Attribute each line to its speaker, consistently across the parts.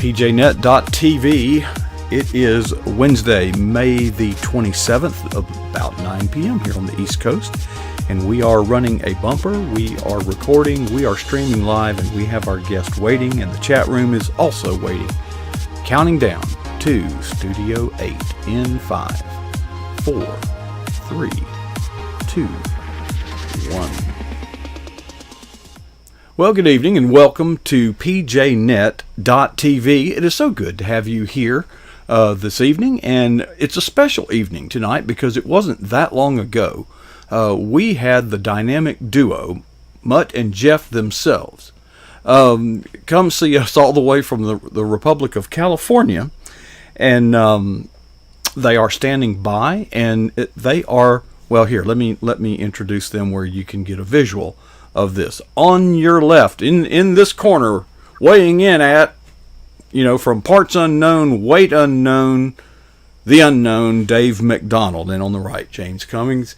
Speaker 1: PJNET.TV. It is Wednesday, May the 27th, about 9 p.m. here on the East Coast. And we are running a bumper, we are recording, we are streaming live, and we have our guest waiting, and the chat room is also waiting. Counting down to Studio 8 in 5, 4, 3, 2, 1. Well, good evening and welcome to PJNET.TV. It is so good to have you here this evening, and it's a special evening tonight because it wasn't that long ago we had the dynamic duo, Mutt and Jeff themselves, come see us all the way from the Republic of California, and they are standing by, and they are, well, here, let me introduce them where you can get a visual of this. On your left, in this corner, weighing in at, from parts unknown, weight unknown, the unknown, Dave McDonald, and on the right, James Cummings.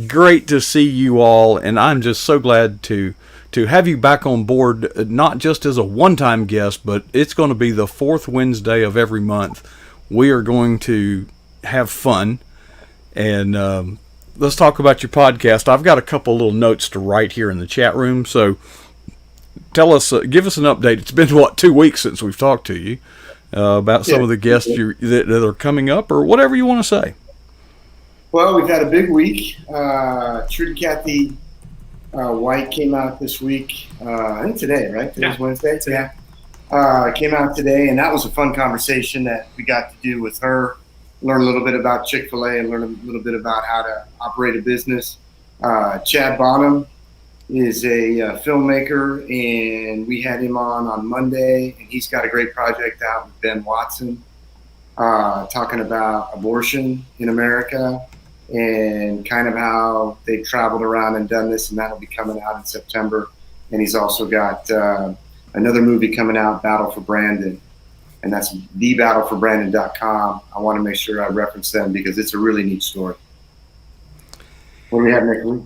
Speaker 1: Great to see you all, and I'm just so glad to have you back on board, not just as a one-time guest, but it's going to be the fourth Wednesday of every month. We are going to have fun, and let's talk about your podcast. I've got a couple little notes to write here in the chat room, so tell us, give us an update. It's been, 2 weeks since we've talked to you about some of the guests that are coming up, or whatever you want to say.
Speaker 2: Well, we've had a big week. Trudy Cathy White came out this week. I think today, right? Today's Wednesday?
Speaker 3: Yeah.
Speaker 2: Came out today, and that was a fun conversation that we got to do with her. Learn a little bit about Chick-fil-A and learn a little bit about how to operate a business. Chad Bonham is a filmmaker, and we had him on Monday, and he's got a great project out with Ben Watson, talking about abortion in America and kind of how they've traveled around and done this, and that'll be coming out in September. And he's also got another movie coming out, Battle for Brandon. And that's thebattleforbrandon.com. I want to make sure I reference them because it's a really neat story. What do we have next week?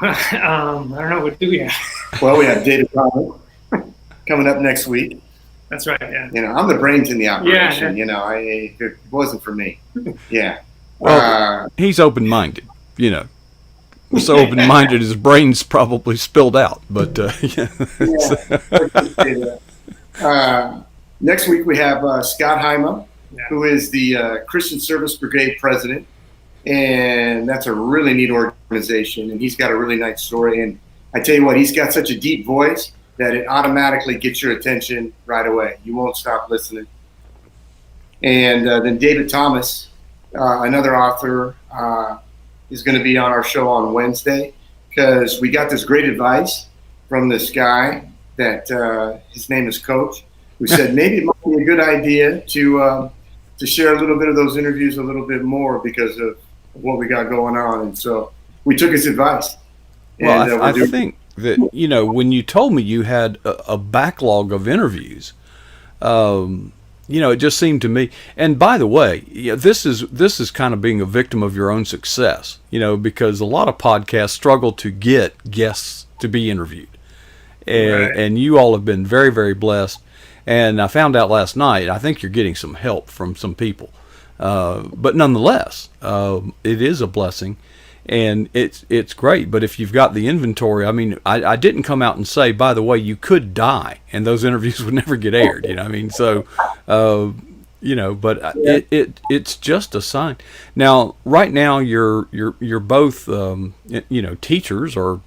Speaker 3: I don't know. What do we have?
Speaker 2: Well, we have Data Thomas coming up next week.
Speaker 3: That's right, yeah.
Speaker 2: I'm the brains in the operation.
Speaker 3: Yeah.
Speaker 2: If it wasn't for me. Yeah.
Speaker 1: Well, he's open-minded, So open-minded his brain's probably spilled out. But,
Speaker 2: next week we have Scott Heima, who is the Christian Service Brigade president, and that's a really neat organization, and he's got a really nice story. And I tell you what, he's got such a deep voice that it automatically gets your attention right away. You won't stop listening. And then David Thomas, another author, is going to be on our show on Wednesday because we got this great advice from this guy that his name is Coach, who said maybe it might be a good idea to share a little bit of those interviews a little bit more because of what we got going on. And so we took his advice.
Speaker 1: Well, I think that, when you told me you had a backlog of interviews, it just seemed to me, and by the way, this is kind of being a victim of your own success, because a lot of podcasts struggle to get guests to be interviewed. And you all have been very, very blessed. And I found out last night, I think you're getting some help from some people. But nonetheless, it is a blessing, and it's great. But if you've got the inventory, I didn't come out and say, by the way, you could die, and those interviews would never get aired. So, but it's just a sign. Now, right now, you're both, teachers or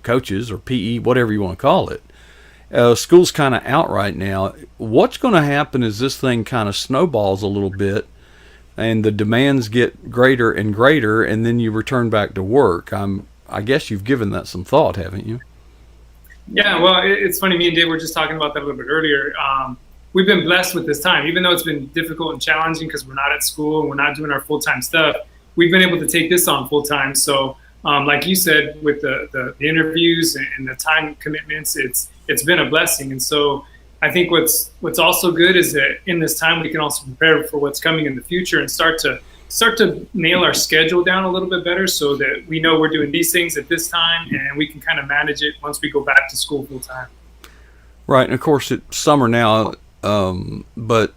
Speaker 1: coaches or PE, whatever you want to call it. School's kind of out right now. What's going to happen is this thing kind of snowballs a little bit and the demands get greater and greater, and then you return back to work. I guess you've given that some thought, haven't you?
Speaker 3: Yeah, well, it's funny. Me and Dave were just talking about that a little bit earlier. We've been blessed with this time, even though it's been difficult and challenging because we're not at school and we're not doing our full-time stuff. We've been able to take this on full-time. So like you said, with the interviews and the time commitments, it's been a blessing. And so I think what's also good is that in this time we can also prepare for what's coming in the future and start to nail our schedule down a little bit better so that we know we're doing these things at this time and we can kind of manage it once we go back to school full time.
Speaker 1: Right, and of course it's summer now, but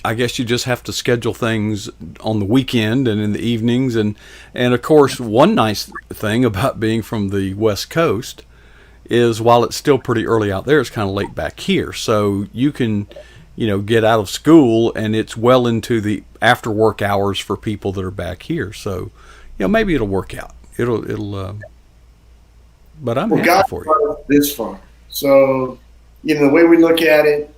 Speaker 1: I guess you just have to schedule things on the weekend and in the evenings, and of course one nice thing about being from the West Coast is while it's still pretty early out there, it's kind of late back here, so you can get out of school and it's well into the after work hours for people that are back here. So maybe it'll work out. It'll but I'm happy
Speaker 2: God
Speaker 1: for you.
Speaker 2: brought us this far. So, the way we look at it,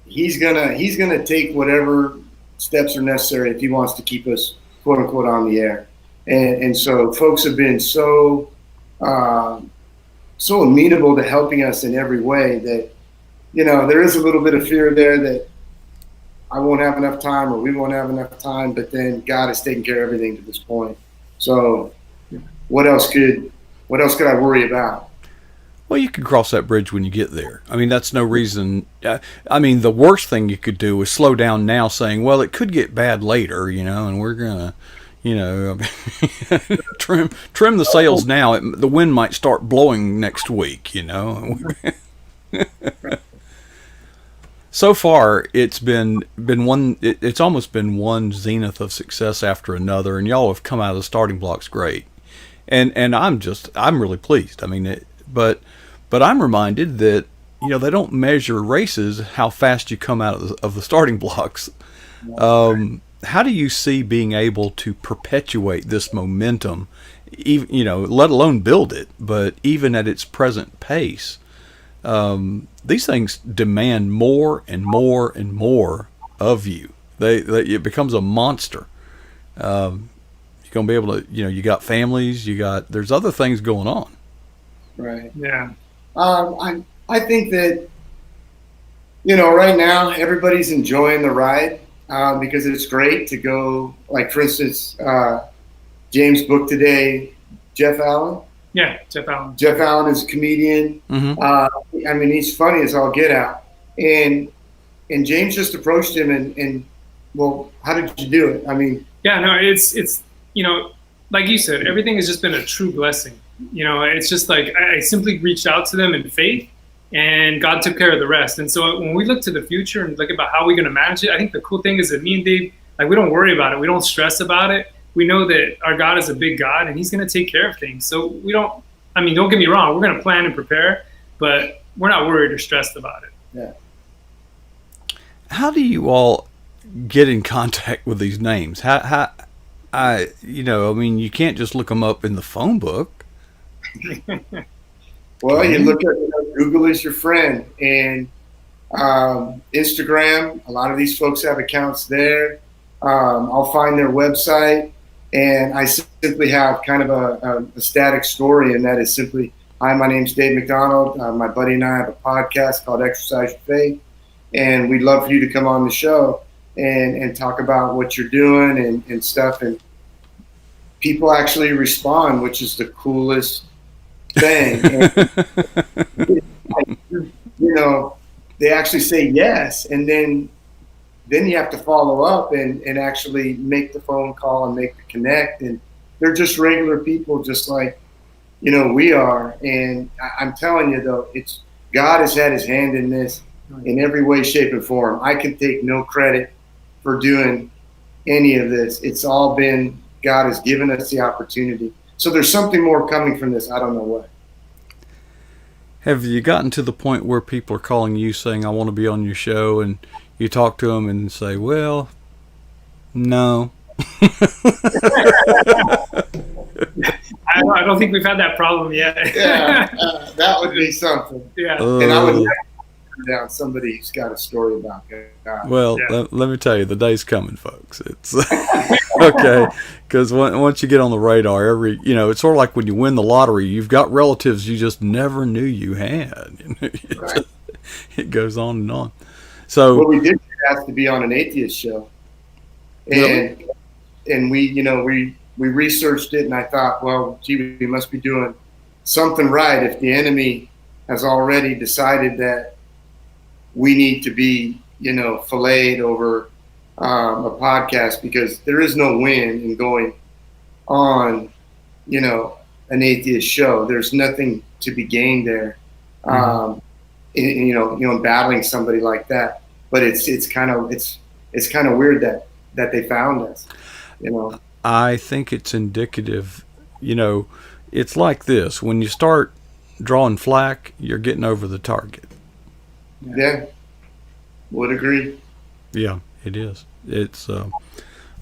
Speaker 2: he's gonna take whatever steps are necessary if he wants to keep us, quote unquote, on the air. And so folks have been so amenable to helping us in every way that, there is a little bit of fear there that I won't have enough time or we won't have enough time, but then God has taken care of everything to this point. So what else could I worry about?
Speaker 1: Well, you can cross that bridge when you get there. I mean, that's no reason. I mean, the worst thing you could do is slow down now saying, well, it could get bad later, and we're going to, trim the sails now. The wind might start blowing next week, So far, it's been one. It's almost been one zenith of success after another, and y'all have come out of the starting blocks great, and I'm really pleased. I mean, but I'm reminded that they don't measure races how fast you come out of the starting blocks. How do you see being able to perpetuate this momentum, even let alone build it, but even at its present pace? These things demand more and more and more of you. It becomes a monster. You're gonna be able to, you got families, there's other things going on.
Speaker 2: Right.
Speaker 3: Yeah.
Speaker 2: I think that, right now everybody's enjoying the ride because it's great to go. Like for instance, James' book today, Jeff Allen.
Speaker 3: Yeah, Jeff Allen.
Speaker 2: Jeff Allen is a comedian.
Speaker 1: Mm-hmm.
Speaker 2: I mean, he's funny as all get out. And James just approached him and well, how did you do it? I mean,
Speaker 3: yeah, no, it's like you said, everything has just been a true blessing. It's just like I simply reached out to them in faith, and God took care of the rest. And so when we look to the future and look about how we're going to manage it, I think the cool thing is that me and Dave, we don't worry about it. We don't stress about it. We know that our God is a big God and he's going to take care of things. So don't get me wrong. We're going to plan and prepare, but we're not worried or stressed about it.
Speaker 2: Yeah.
Speaker 1: How do you all get in contact with these names? You can't just look them up in the phone book.
Speaker 2: Well, you look at Google is your friend, and Instagram. A lot of these folks have accounts there. I'll find their website, and I simply have kind of a static story, and that is simply, hi, my name's Dave McDonald. My buddy and I have a podcast called Exercise Your Faith, and we'd love for you to come on the show and talk about what you're doing and stuff. And people actually respond, which is the coolest thing. And, they actually say yes, and then you have to follow up and actually make the phone call and make the connect. And they're just regular people, just like we are. And I'm telling you though, it's God has had his hand in this in every way, shape, and form. I can take no credit for doing any of this. It's all been God has given us the opportunity. So there's something more coming from this. I don't know what.
Speaker 1: Have you gotten to the point where people are calling you saying, I want to be on your show, and you talk to them and say, well, no.
Speaker 3: I don't think we've had that problem yet.
Speaker 2: Yeah, that would be something.
Speaker 3: Yeah.
Speaker 2: And I would never turn down somebody who's got a story about God.
Speaker 1: Well,
Speaker 3: Yeah.
Speaker 1: let me tell you, the day's coming, folks. It's okay, because once you get on the radar, it's sort of like when you win the lottery, you've got relatives you just never knew you had.
Speaker 2: Right.
Speaker 1: It goes on and on. So
Speaker 2: Well, we did ask to be on an atheist show, and we researched it, and I thought, well, gee, we must be doing something right if the enemy has already decided that we need to be, filleted over a podcast, because there is no win in going on, an atheist show. There's nothing to be gained there. in battling somebody like that. But it's kind of weird that they found us.
Speaker 1: I think it's indicative. It's like this: when you start drawing flack, you're getting over the target.
Speaker 2: Yeah, would agree.
Speaker 1: Yeah, it is. It's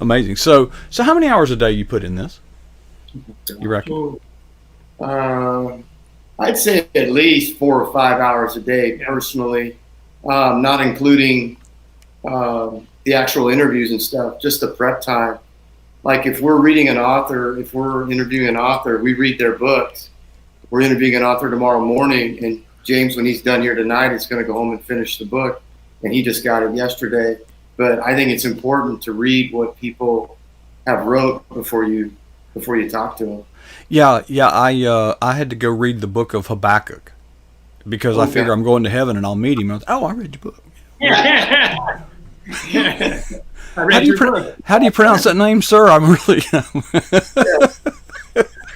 Speaker 1: amazing. So how many hours a day you put in this? You reckon?
Speaker 2: I'd say at least 4 or 5 hours a day personally, not including the actual interviews and stuff, just the prep time. Like if we're reading an author, if we're interviewing an author, we read their books. We're interviewing an author tomorrow morning, and James, when he's done here tonight, is going to go home and finish the book, and he just got it yesterday. But I think it's important to read what people have wrote before you talk to them.
Speaker 1: Yeah. I had to go read the book of Habakkuk because I figure I'm going to heaven and I'll meet him. I read your book. How do you pronounce that name, sir? I'm really.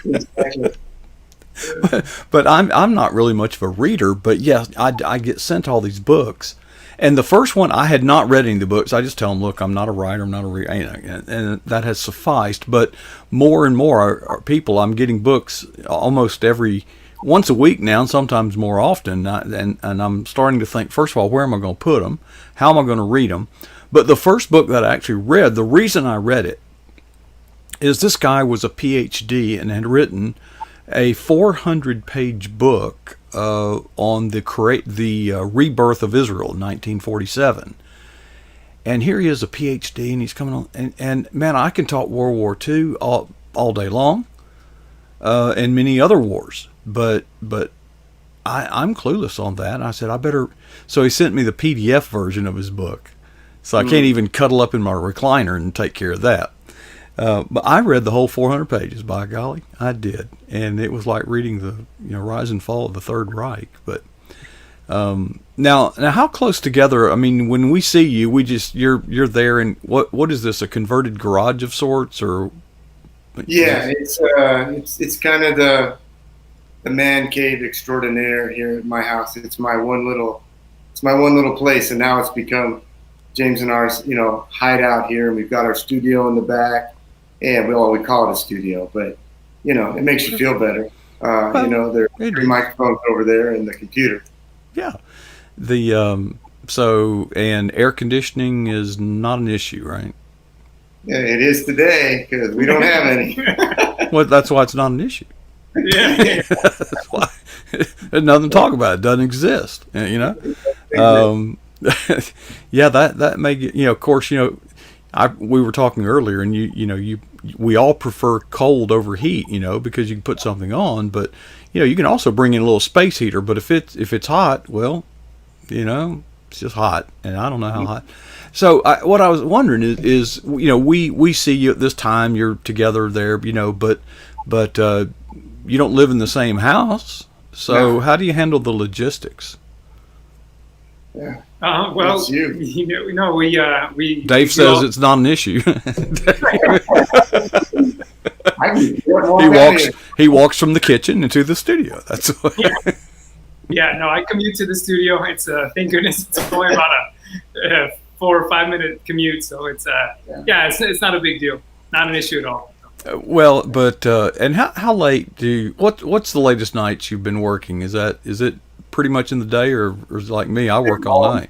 Speaker 2: Exactly.
Speaker 1: But I'm not really much of a reader. But yes, I get sent all these books. And the first one, I had not read any of the books. I just tell them, look, I'm not a writer, I'm not a reader, and that has sufficed. But more and more are people, I'm getting books almost once a week now, and sometimes more often. And I'm starting to think, first of all, where am I going to put them? How am I going to read them? But the first book that I actually read, the reason I read it is this guy was a PhD and had written a 400-page book on the rebirth of Israel in 1947. And here he is, a PhD, and he's coming on. And man, I can talk World War II all day long, and many other wars. But I'm clueless on that. And I said, I better. So he sent me the PDF version of his book. So I can't even cuddle up in my recliner and take care of that. But I read the whole 400 pages, by golly, I did. And it was like reading the rise and fall of the Third Reich. But now how close together, I mean, when we see you, you're there, and what is this, a converted garage of sorts, or?
Speaker 2: Yeah, it's kind of the man cave extraordinaire here at my house. It's my one little place, and now it's become James and our hideout here, and we've got our studio in the back. And we call it a studio, but it makes you feel better. There are 3 microphones over there and the computer.
Speaker 1: Yeah, and air conditioning is not an issue, right?
Speaker 2: Yeah, it is today because we don't have any.
Speaker 1: Well, that's why it's not an issue.
Speaker 3: Yeah,
Speaker 1: that's why there's nothing to talk about. It doesn't exist. Yeah, that may get. Of course, we were talking earlier, and we all prefer cold over heat, because you can put something on, but you can also bring in a little space heater. But if it's hot, well, it's just hot, and I don't know how hot. So what I was wondering is we see you at this time, you're together there, but you don't live in the same house. So how do you handle the logistics?
Speaker 2: Yeah.
Speaker 3: Well, we.
Speaker 1: Dave says it's not an issue. He walks from the kitchen into the studio. That's what.
Speaker 3: Yeah. No, I commute to the studio. It's thank goodness it's only about a 4 or 5 minute commute, so it's it's not a big deal, not an issue at all.
Speaker 1: Well, but and how late what's the latest nights you've been working? Is it pretty much in the day, or is it like me? I work all night.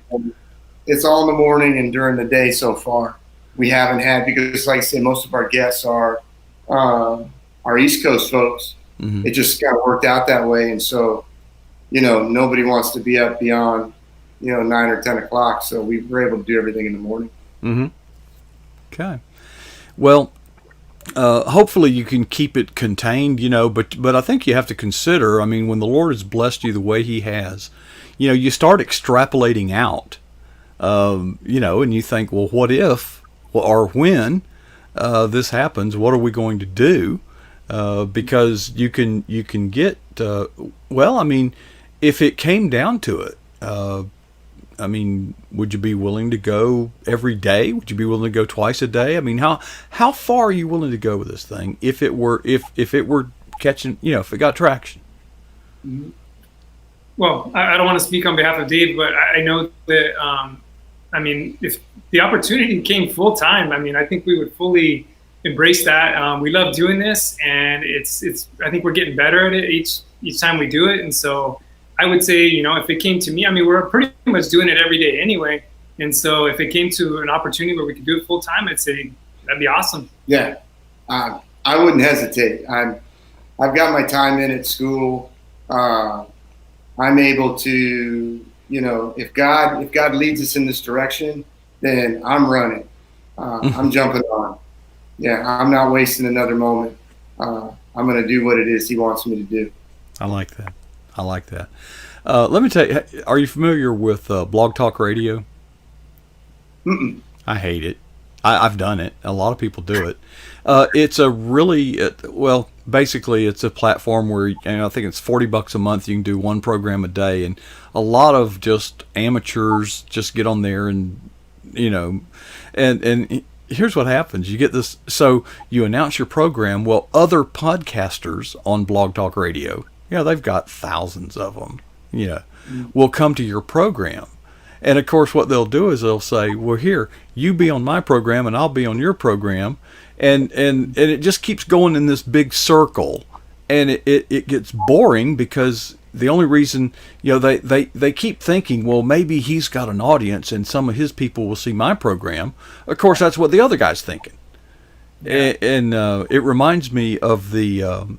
Speaker 2: It's all in the morning and during the day so far. We haven't had, because like I said, most of our guests are East Coast folks. Mm-hmm. It just kind of worked out that way. And so, nobody wants to be up beyond, 9 or 10 o'clock. So we were able to do everything in the morning.
Speaker 1: Mm-hmm. Okay. Well, hopefully you can keep it contained, but I think you have to consider, I mean, when the Lord has blessed you the way he has, you start extrapolating out, and you think, well, what if, or when this happens, what are we going to do? Because you can get, if it came down to it, would you be willing to go every day? Would you be willing to go twice a day? I mean, how far are you willing to go with this thing if it were catching, if it got traction?
Speaker 3: Well, I don't want to speak on behalf of Dave, but I know that, I mean, if the opportunity came full time, I mean, I think we would fully embrace that. We love doing this, and I think we're getting better at it each time we do it. And so I would say, you know, if it came to me, I mean, we're pretty much doing it every day anyway. And so if it came to an opportunity where we could do it full time, I'd say that'd be awesome.
Speaker 2: Yeah, I wouldn't hesitate. I've got my time in at school. I'm able to, you know, if God leads us in this direction, then I'm running. I'm jumping on. Yeah, I'm not wasting another moment. I'm going to do what it is He wants me to do.
Speaker 1: I like that. Let me tell you, are you familiar with BlogTalkRadio?
Speaker 2: Mm-mm.
Speaker 1: I hate it. I've done it. A lot of people do it. It's a really, basically it's a platform where, you know, I think it's $40 a month. You can do one program a day, and a lot of just amateurs just get on there and, you know, and here's what happens. You get this, so you announce your program. Well, other podcasters on Blog Talk Radio, you know, they've got thousands of them, you know, will come to your program. And of course, what they'll do is they'll say, well, here, you be on my program and I'll be on your program. And it just keeps going in this big circle. And it gets boring because the only reason, you know, they keep thinking, well, maybe he's got an audience and some of his people will see my program. Of course, that's what the other guy's thinking. Yeah. And it reminds me of the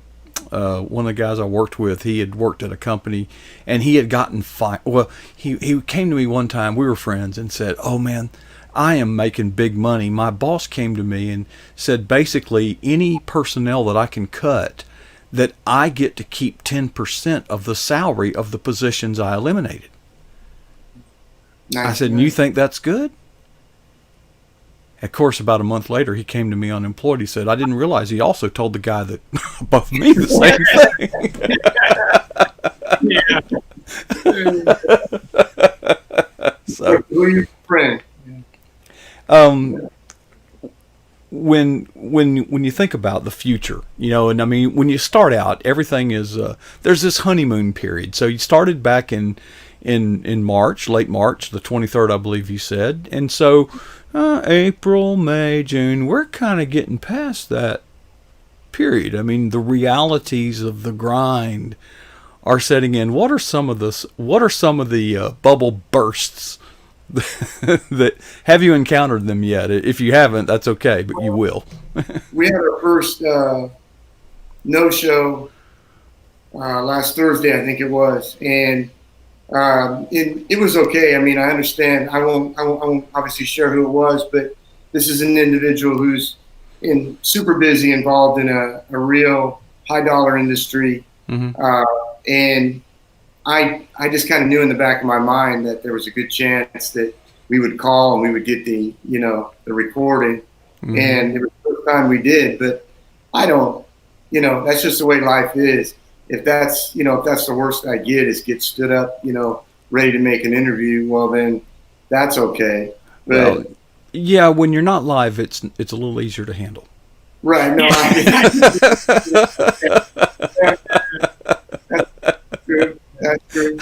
Speaker 1: one of the guys I worked with. He had worked at a company and he had gotten fired. Well, he came to me one time, we were friends, and said, oh man, I am making big money. My boss came to me and said, basically, any personnel that I can cut, that I get to keep 10% of the salary of the positions I eliminated. Nice. I said, and you think that's good? Of course, about a month later, he came to me unemployed. He said, I didn't realize he also told the guy that above me the same thing. So,
Speaker 2: who are your friend?
Speaker 1: When you think about the future, you know, and I mean, when you start out, everything is there's this honeymoon period. So you started back in March, late March, the 23rd, I believe you said, and so April, May, June, we're kind of getting past that period. I mean, the realities of the grind are setting in. What are some of the bubble bursts that have you encountered them yet? If you haven't, that's okay, but you will.
Speaker 2: We had our first no-show last Thursday, I think it was, and it was okay. I mean, I understand. I won't obviously share who it was, but this is an individual who's super busy, involved in a real high-dollar industry, and I just kind of knew in the back of my mind that there was a good chance that we would call and we would get the recording. And it was the first time we did, but I don't, that's just the way life is. If that's the worst I get is get stood up, ready to make an interview, well then that's okay. But
Speaker 1: well, yeah, when you're not live, it's a little easier to handle.
Speaker 2: Right. No, That's true.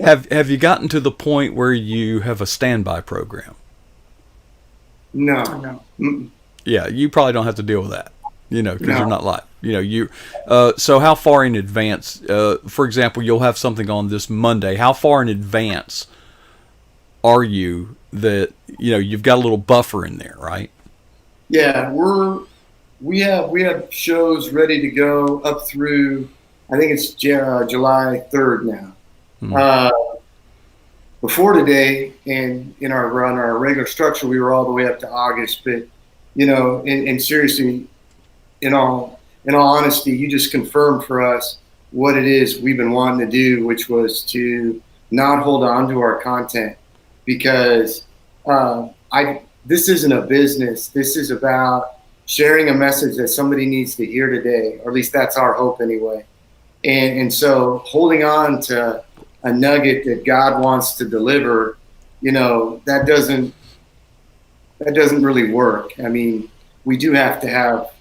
Speaker 1: Have you gotten to the point where you have a standby program?
Speaker 2: No.
Speaker 1: Yeah, you probably don't have to deal with that, because you're not live. So how far in advance, for example, you'll have something on this Monday. How far in advance are you that, you've got a little buffer in there, right?
Speaker 2: Yeah, we have shows ready to go up through, I think it's July 3rd now. Before today, and in our regular structure, we were all the way up to August. But and seriously, in all honesty, you just confirmed for us what it is we've been wanting to do, which was to not hold on to our content, because this isn't a business. This is about sharing a message that somebody needs to hear today, or at least that's our hope anyway. And so holding on to a nugget that God wants to deliver, that doesn't really work. I mean, we do have to have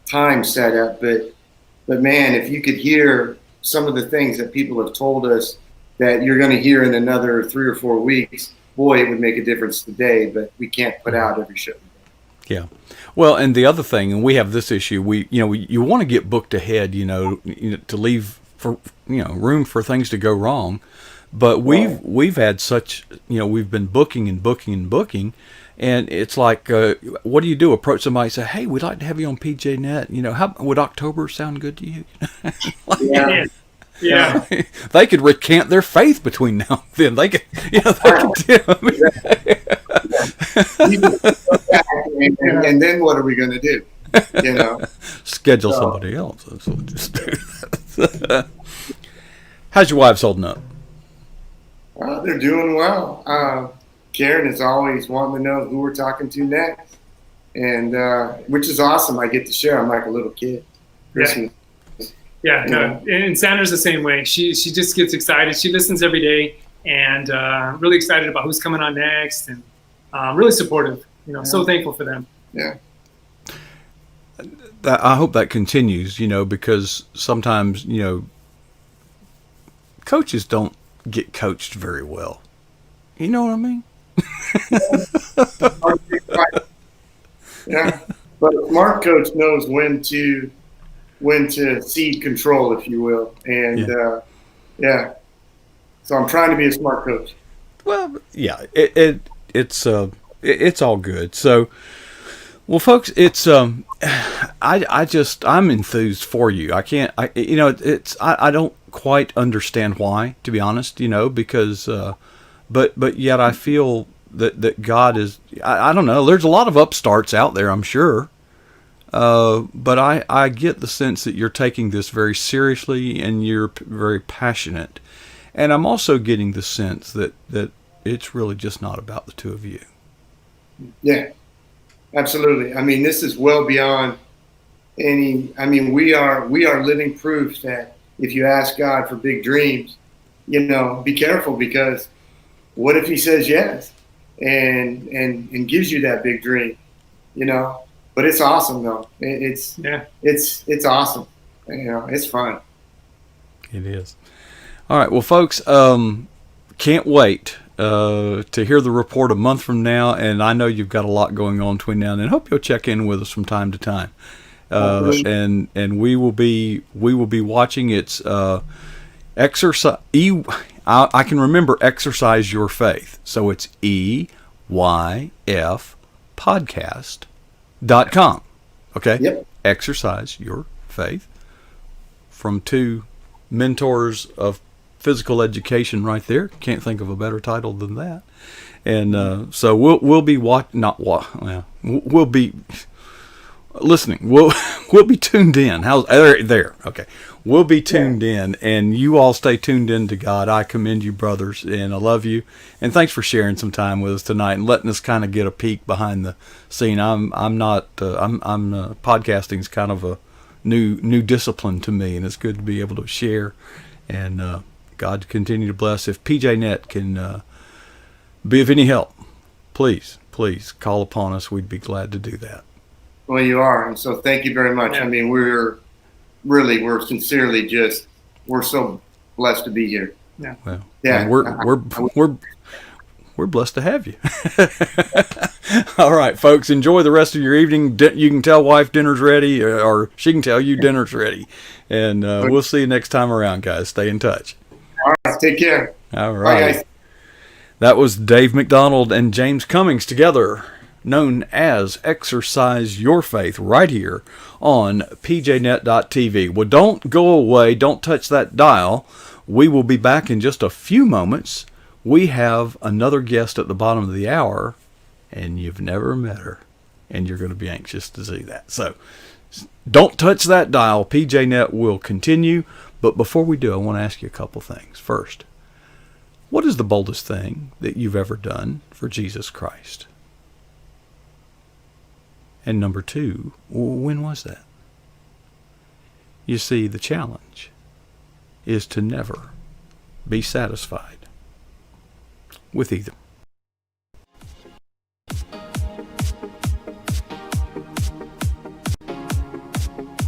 Speaker 2: time set up, but man, if you could hear some of the things that people have told us that you're going to hear in another 3 or 4 weeks, boy, it would make a difference today, but we can't put out every show.
Speaker 1: Yeah. Well, and the other thing, and we have this issue, you want to get booked ahead, to leave for, room for things to go wrong. But we've had such, we've been booking and booking and booking. And it's like, what do you do? Approach somebody and say, hey, we'd like to have you on PJNET. How would October sound good to you?
Speaker 3: Yeah.
Speaker 1: They could recant their faith between now and then. They could,
Speaker 2: and then what are we going to do?
Speaker 1: Schedule somebody else. That's what we'll just do. How's your wives holding up?
Speaker 2: They're doing well. Karen is always wanting to know who we're talking to next, and which is awesome. I get to share. I'm like a little kid. Christmas.
Speaker 3: Yeah, no. And Sandra's the same way. She just gets excited. She listens every day, and really excited about who's coming on next, and really supportive. So thankful for them.
Speaker 2: Yeah.
Speaker 1: I hope that continues. Because sometimes coaches don't get coached very well. You know what I mean?
Speaker 2: Yeah, but a smart coach knows when to cede control, if you will, and So I'm trying to be a smart coach.
Speaker 1: Well, yeah, it's all good. So, well, folks, it's I'm enthused for you. I don't quite understand why, to be honest. Because. But yet I feel that God is, I don't know, there's a lot of upstarts out there, I'm sure. But I get the sense that you're taking this very seriously and you're very passionate. And I'm also getting the sense that it's really just not about the two of you.
Speaker 2: Yeah, absolutely. I mean, this is well beyond we are living proof that if you ask God for big dreams, be careful, because what if he says yes and gives you that big dream, But it's awesome though. It's awesome. It's fun.
Speaker 1: It is. All right. Well, folks, can't wait to hear the report a month from now. And I know you've got a lot going on between now and then. Hope you'll check in with us from time to time. And we will be watching its exercise. I can remember Exercise Your Faith. So it's EYFpodcast.com. Okay?
Speaker 2: Yep.
Speaker 1: Exercise Your Faith. From two mentors of physical education right there. Can't think of a better title than that. And so we'll be we'll be listening. We'll be tuned in. How's there? Okay. We'll be tuned in, and you all stay tuned in to God. I commend you, brothers, and I love you. And thanks for sharing some time with us tonight and letting us kind of get a peek behind the scene. Podcasting is kind of a new discipline to me, and it's good to be able to share. And God continue to bless. If PJNET can be of any help, please call upon us. We'd be glad to do that.
Speaker 2: Well, you are, and so thank you very much. Yeah. I mean, we're sincerely we're so blessed to be here.
Speaker 3: Yeah.
Speaker 1: Well, yeah. We're blessed to have you. All right, folks, enjoy the rest of your evening. You can tell wife dinner's ready, or she can tell you dinner's ready. And we'll see you next time around, guys. Stay in touch.
Speaker 2: All right, take care.
Speaker 1: All right. Bye, guys. That was Dave McDonald and James Cummings together, known as Exercise Your Faith, right here on PJNet.tv. Well, don't go away. Don't touch that dial. We will be back in just a few moments. We have another guest at the bottom of the hour, and you've never met her, and you're going to be anxious to see that. So don't touch that dial. PJNet will continue. But before we do, I want to ask you a couple things. First, what is the boldest thing that you've ever done for Jesus Christ? And number two, when was that? You see, the challenge is to never be satisfied with either.